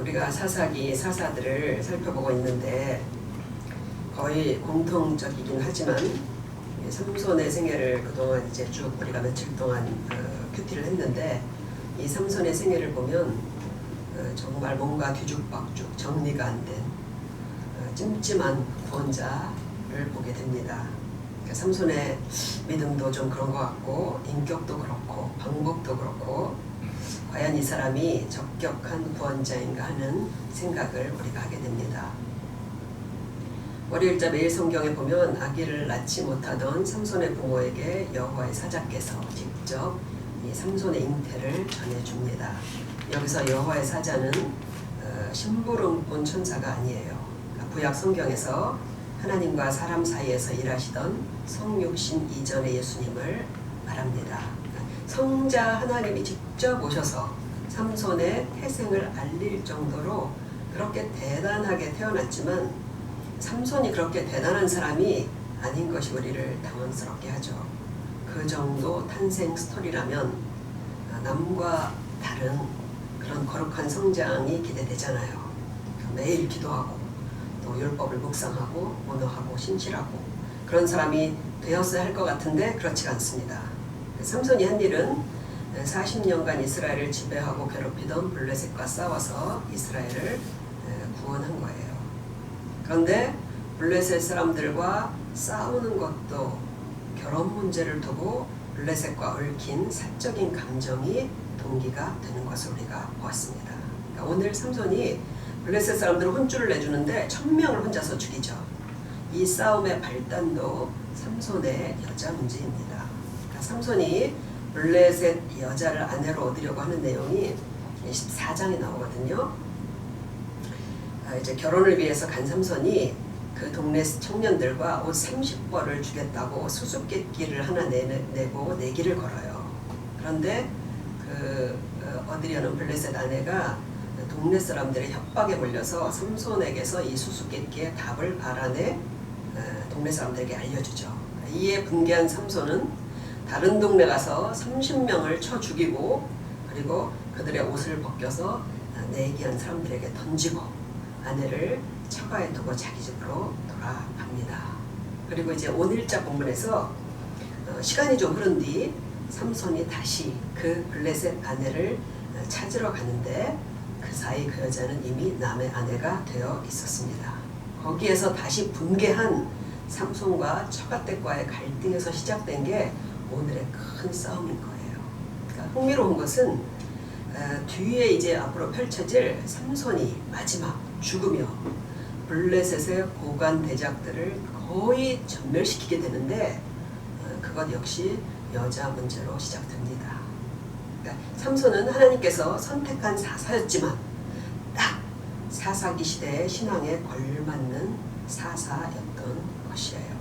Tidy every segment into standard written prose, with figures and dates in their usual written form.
우리가 사사기 사사들을 살펴보고 있는데 거의 공통적이긴 하지만 삼손의 생애를 그동안 이제 쭉 우리가 며칠 동안 큐티를 했는데 이 삼손의 생애를 보면 정말 뭔가 뒤죽박죽 정리가 안 된 찜찜한 구원자를 보게 됩니다. 그러니까 삼손의 믿음도 좀 그런 것 같고 인격도 그렇고 방법도 그렇고 과연 이 사람이 적격한 구원자인가 하는 생각을 우리가 하게 됩니다. 월요일자 매일 성경에 보면 아기를 낳지 못하던 삼손의 부모에게 여호와의 사자께서 직접 이 삼손의 잉태를 전해줍니다. 여기서 여호와의 사자는 심부름꾼 천사가 아니에요. 구약 성경에서 하나님과 사람 사이에서 일하시던 성육신 이전의 예수님을 말합니다. 성자 하나님이 직접 오셔서 삼손의 태생을 알릴 정도로 그렇게 대단하게 태어났지만 삼손이 그렇게 대단한 사람이 아닌 것이 우리를 당황스럽게 하죠. 그 정도 탄생 스토리라면 남과 다른 그런 거룩한 성장이 기대되잖아요. 매일 기도하고 또 율법을 묵상하고 언어하고 신실하고 그런 사람이 되었어야 할 것 같은데 그렇지가 않습니다. 삼손이 한 일은 40년간 이스라엘을 지배하고 괴롭히던 블레셋과 싸워서 이스라엘을 구원한 거예요. 그런데 블레셋 사람들과 싸우는 것도 결혼 문제를 두고 블레셋과 얽힌 사적인 감정이 동기가 되는 것을 우리가 보았습니다. 그러니까 오늘 삼손이 블레셋 사람들은 혼쭐을 내주는데 1000명을 혼자서 죽이죠. 이 싸움의 발단도 삼손의 여자 문제입니다. 그러니까 삼손이 블레셋 여자를 아내로 얻으려고 하는 내용이 14장에 나오거든요. 이제 결혼을 위해서 간 삼손이 그 동네 청년들과 옷 30벌을 주겠다고 수수께끼를 하나 내고 내기를 걸어요. 그런데 얻으려는 블레셋 아내가 동네 사람들의 협박에 몰려서 삼손에게서 이 수수께끼의 답을 알아내 동네 사람들에게 알려주죠. 이에 분개한 삼손은 다른 동네 가서 30명을 쳐 죽이고 그리고 그들의 옷을 벗겨서 내기한 사람들에게 던지고 아내를 처가에 두고 자기 집으로 돌아갑니다. 그리고 이제 오늘자 본문에서 시간이 좀 흐른 뒤 삼손이 다시 그 블레셋 아내를 찾으러 가는데 그 사이 그 여자는 이미 남의 아내가 되어 있었습니다. 거기에서 다시 분개한 삼손과 처가댁과의 갈등에서 시작된 게 오늘의 큰 싸움인 거예요. 그러니까 흥미로운 것은 뒤에 이제 앞으로 펼쳐질 삼손이 마지막 죽으며 블레셋의 고관 대작들을 거의 전멸시키게 되는데 그것 역시 여자 문제로 시작됩니다. 그러니까 삼손은 하나님께서 선택한 사사였지만 딱 사사기 시대의 신앙에 걸맞는 사사였던 것이에요.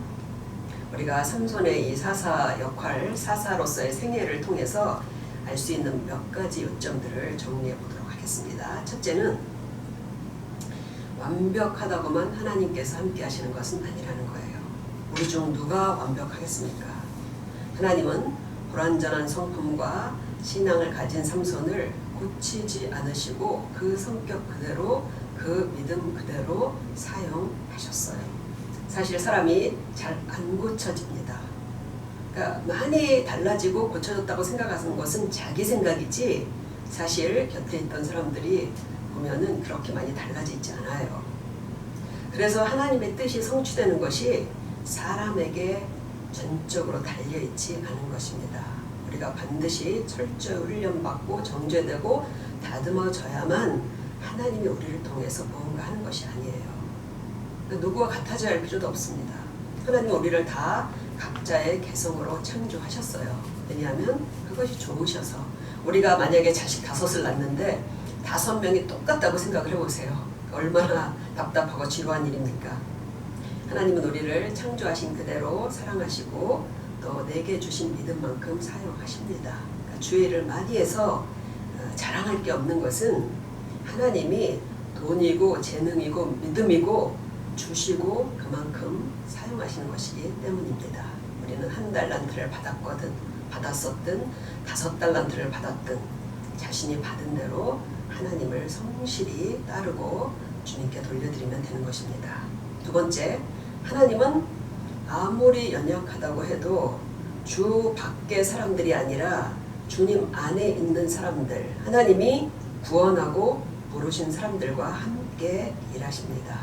우리가 삼손의 이 사사 역할, 사사로서의 생애를 통해서 알 수 있는 몇 가지 요점들을 정리해 보도록 하겠습니다. 첫째는 완벽하다고만 하나님께서 함께 하시는 것은 아니라는 거예요. 우리 중 누가 완벽하겠습니까? 하나님은 불완전한 성품과 신앙을 가진 삼손을 고치지 않으시고 그 성격 그대로 그 믿음 그대로 사용하셨어요. 사실 사람이 잘 안 고쳐집니다. 그러니까 많이 달라지고 고쳐졌다고 생각하는 것은 자기 생각이지 사실 곁에 있던 사람들이 보면은 그렇게 많이 달라지지 않아요. 그래서 하나님의 뜻이 성취되는 것이 사람에게 전적으로 달려있지 않은 것입니다. 우리가 반드시 철저히 훈련받고 정죄되고 다듬어져야만 하나님이 우리를 통해서 무언가 하는 것이 아니에요. 누구와 같아져야 할 필요도 없습니다. 하나님은 우리를 다 각자의 개성으로 창조하셨어요. 왜냐하면 그것이 좋으셔서. 우리가 만약에 자식 5을 낳는데 5명이 똑같다고 생각을 해보세요. 얼마나 답답하고 지루한 일입니까? 하나님은 우리를 창조하신 그대로 사랑하시고 또 내게 주신 믿음만큼 사용하십니다. 그러니까 주의를 많이 해서 자랑할 게 없는 것은 하나님이 돈이고 재능이고 믿음이고 주시고 그만큼 사용하시는 것이기 때문입니다. 우리는 1달란트를 받았었든 5달란트를 받았든 자신이 받은 대로 하나님을 성실히 따르고 주님께 돌려드리면 되는 것입니다. 두 번째, 하나님은 아무리 연약하다고 해도 주 밖의 사람들이 아니라 주님 안에 있는 사람들, 하나님이 구원하고 부르신 사람들과 함께 일하십니다.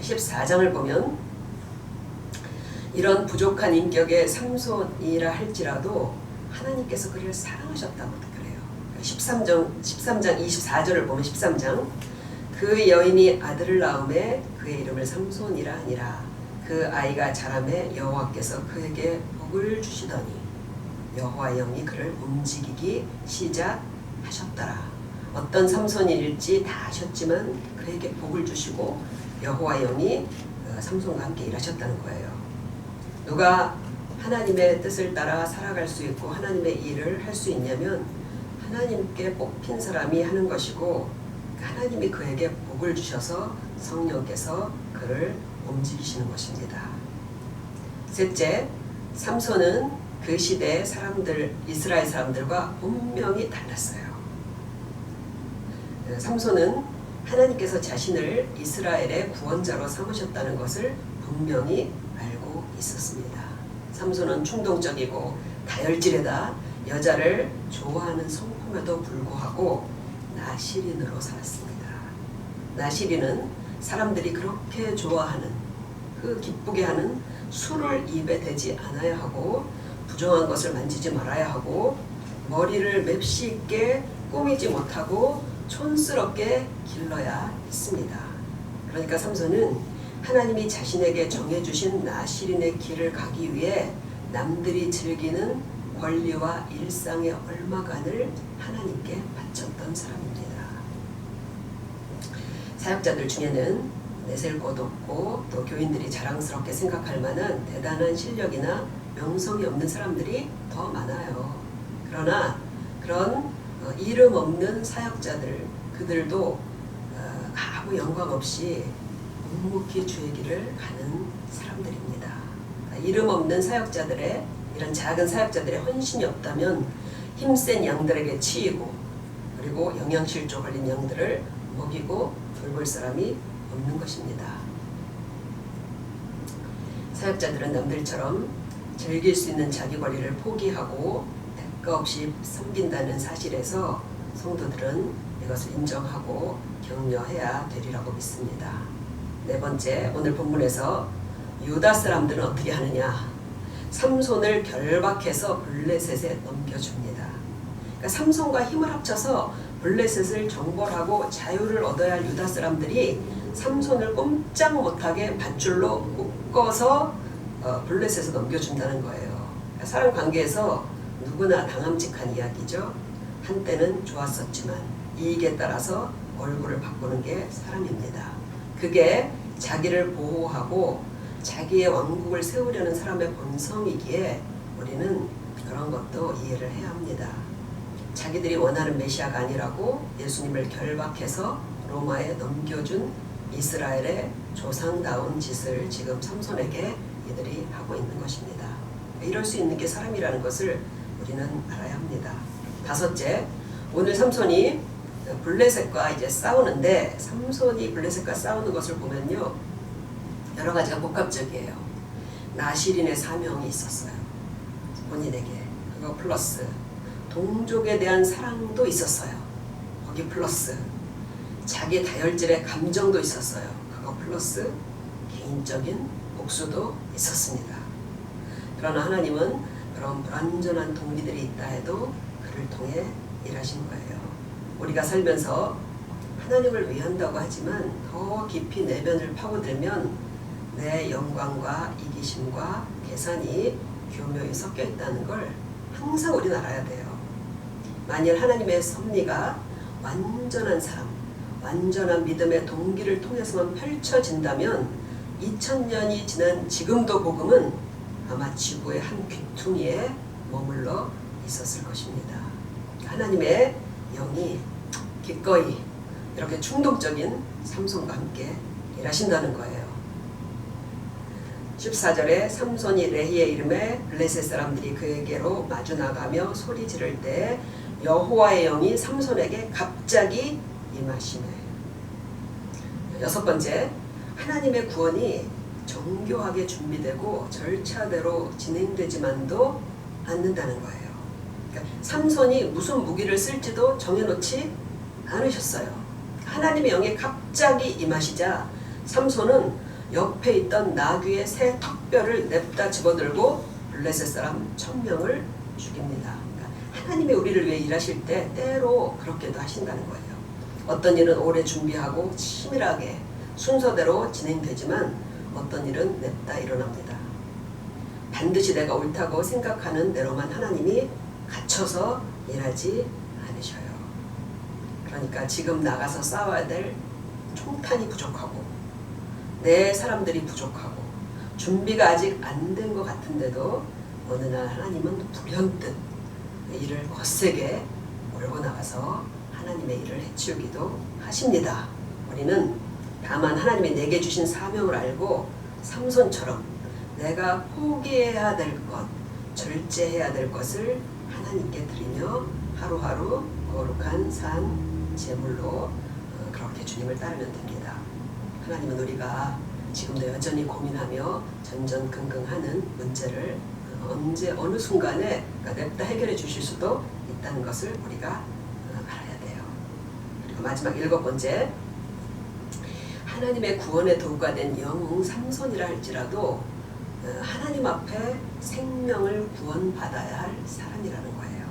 14장을 보면 이런 부족한 인격의 삼손이라 할지라도 하나님께서 그를 사랑하셨다고 그래요. 13장 24절을 보면 13장, 그 여인이 아들을 낳음에 그의 이름을 삼손이라 하니라. 그 아이가 자라매 여호와께서 그에게 복을 주시더니 여호와의 영이 그를 움직이기 시작하셨더라. 어떤 삼손일지 다 아셨지만 그에게 복을 주시고 여호와의 영이 삼손과 함께 일하셨다는 거예요. 누가 하나님의 뜻을 따라 살아갈 수 있고 하나님의 일을 할 수 있냐면 하나님께 뽑힌 사람이 하는 것이고, 하나님이 그에게 복을 주셔서 성령께서 그를 움직이시는 것입니다. 셋째, 삼손은 그 시대의 사람들, 이스라엘 사람들과 분명히 달랐어요. 삼손은 하나님께서 자신을 이스라엘의 구원자로 삼으셨다는 것을 분명히 알고 있었습니다. 삼손은 충동적이고 다혈질에다 여자를 좋아하는 성품에도 불구하고 나시린으로 살았습니다. 나시린은 사람들이 그렇게 좋아하는, 그 기쁘게 하는 술을 입에 대지 않아야 하고, 부정한 것을 만지지 말아야 하고, 머리를 맵시 있게 꾸미지 못하고 촌스럽게 길러야 했습니다. 그러니까 삼손은 하나님이 자신에게 정해주신 나시린의 길을 가기 위해 남들이 즐기는 권리와 일상의 얼마간을 하나님께 바쳤던 사람입니다. 사역자들 중에는 내셀 곳 없고 또 교인들이 자랑스럽게 생각할 만한 대단한 실력이나 명성이 없는 사람들이 더 많아요. 그러나 그런 이름 없는 사역자들, 그들도 아무 영광 없이 묵묵히 주의 길을 가는 사람들입니다. 이름 없는 사역자들의, 이런 작은 사역자들의 헌신이 없다면 힘센 양들에게 치이고, 그리고 영양실조 걸린 양들을 먹이고 돌볼 사람이 없는 것입니다. 사역자들은 남들처럼 즐길 수 있는 자기 권리를 포기하고 대가 없이 섬긴다는 사실에서 성도들은 이것을 인정하고 격려해야 되리라고 믿습니다. 네 번째, 오늘 본문에서 유다 사람들은 어떻게 하느냐? 삼손을 결박해서 블레셋에 넘겨줍니다. 그러니까 삼손과 힘을 합쳐서 블레셋을 정벌하고 자유를 얻어야 할 유다 사람들이 삼손을 꼼짝 못하게 밧줄로 묶어서 블레셋에 넘겨준다는 거예요. 그러니까 사람 관계에서 누구나 당함직한 이야기죠. 한때는 좋았었지만 이익에 따라서 얼굴을 바꾸는 게 사람입니다. 그게 자기를 보호하고 자기의 왕국을 세우려는 사람의 본성이기에 우리는 그런 것도 이해를 해야 합니다. 자기들이 원하는 메시아가 아니라고 예수님을 결박해서 로마에 넘겨준 이스라엘의 조상다운 짓을 지금 삼손에게 이들이 하고 있는 것입니다. 이럴 수 있는 게 사람이라는 것을 우리는 알아야 합니다. 다섯째, 오늘 삼손이 블레셋과 이제 싸우는데, 삼손이 블레셋과 싸우는 것을 보면요, 여러 가지가 복합적이에요. 나시린의 사명이 있었어요. 본인에게. 그거 플러스 동족에 대한 사랑도 있었어요. 거기 플러스 자기 다혈질의 감정도 있었어요. 그거 플러스 개인적인 복수도 있었습니다. 그러나 하나님은 그런 불완전한 동기들이 있다 해도 그를 통해 일하신 거예요. 우리가 살면서 하나님을 위한다고 하지만 더 깊이 내면을 파고들면 내 영광과 이기심과 계산이 교묘히 섞여 있다는 걸 항상 우리는 알아야 돼요. 만일 하나님의 섭리가 완전한 사람, 완전한 믿음의 동기를 통해서만 펼쳐진다면 2000년이 지난 지금도 복음은 아마 지구의 한 귀퉁이에 머물러 있었을 것입니다. 하나님의 영이 기꺼이 이렇게 충동적인 삼손과 함께 일하신다는 거예요. 14절에 삼손이 레히의 이름에 블레셋 사람들이 그에게로 마주 나가며 소리 지를 때 여호와의 영이 삼손에게 갑자기 임하시네. 6번째, 하나님의 구원이 정교하게 준비되고 절차대로 진행되지만도 않는다는 거예요. 그러니까 삼손이 무슨 무기를 쓸지도 정해놓지 않으셨어요. 하나님의 영이 갑자기 임하시자 삼손은 옆에 있던 나귀의 새 턱뼈를 냅다 집어들고 블레셋 사람 1000명을 죽입니다. 그러니까 하나님의 우리를 위해 일하실 때 때로 그렇게도 하신다는 거예요. 어떤 일은 오래 준비하고 치밀하게 순서대로 진행되지만 어떤 일은 냅다 일어납니다. 반드시 내가 옳다고 생각하는 대로만 하나님이 갇혀서 일하지 않으셔요. 그러니까 지금 나가서 싸워야 될 총탄이 부족하고 내 사람들이 부족하고 준비가 아직 안 된 것 같은데도 어느 날 하나님은 불현듯 일을 거세게 몰고 나가서 하나님의 일을 해치우기도 하십니다. 우리는 다만 하나님이 내게 주신 사명을 알고 삼손처럼 내가 포기해야 될 것, 절제해야 될 것을 하나님께 드리며 하루하루 거룩한 산 제물로 그렇게 주님을 따르면 됩니다. 하나님은 우리가 지금도 여전히 고민하며 전전긍긍하는 문제를 언제 어느 순간에 냅다 해결해 주실 수도 있다는 것을 우리가 알아야 돼요. 그리고 마지막 7번째, 하나님의 구원의 도구가 된 영웅 삼손이라 할지라도 하나님 앞에 생명을 구원받아야 할 사람이라는 거예요.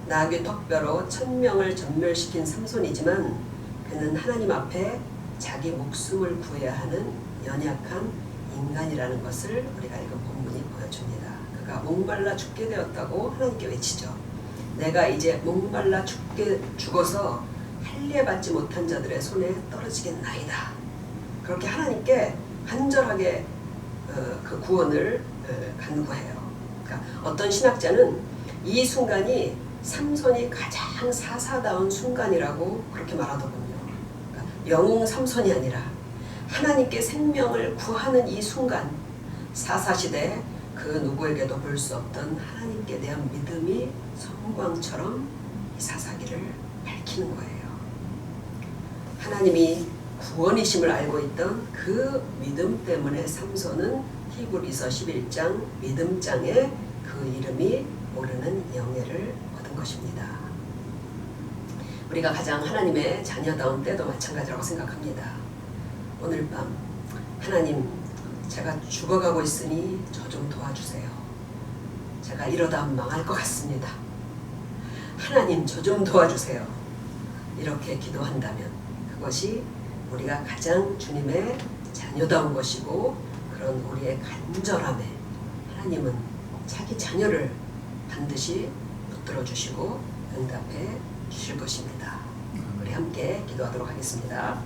나귀 턱뼈로 1000명을 전멸시킨 삼손이지만 그는 하나님 앞에 자기 목숨을 구해야 하는 연약한 인간이라는 것을 우리가 읽은 본문이 보여줍니다. 그가 목말라 죽게 되었다고 하나님께 외치죠. 내가 이제 목말라 죽어서 할례받지 못한 자들의 손에 떨어지겠나이다. 그렇게 하나님께 간절하게 그 구원을 간구해요. 그러니까 어떤 신학자는 이 순간이 삼손이 가장 사사다운 순간이라고 그렇게 말하더군요. 그러니까 영웅 삼손이 아니라 하나님께 생명을 구하는 이 순간, 사사시대 그 누구에게도 볼 수 없던 하나님께 대한 믿음이 성광처럼 이 사사기를 밝히는 거예요. 하나님이 구원이심을 알고 있던 그 믿음 때문에 삼손은 히브리서 11장 믿음장에 그 이름이 오르는 영예를 얻은 것입니다. 우리가 가장 하나님의 자녀다운 때도 마찬가지라고 생각합니다. 오늘 밤 하나님, 제가 죽어가고 있으니 저 좀 도와주세요. 제가 이러다 망할 것 같습니다. 하나님, 저 좀 도와주세요. 이렇게 기도한다면 그것이 우리가 가장 주님의 자녀다운 것이고, 그런 우리의 간절함에 하나님은 자기 자녀를 반드시 붙들어 주시고 응답해 주실 것입니다. 우리 함께 기도하도록 하겠습니다.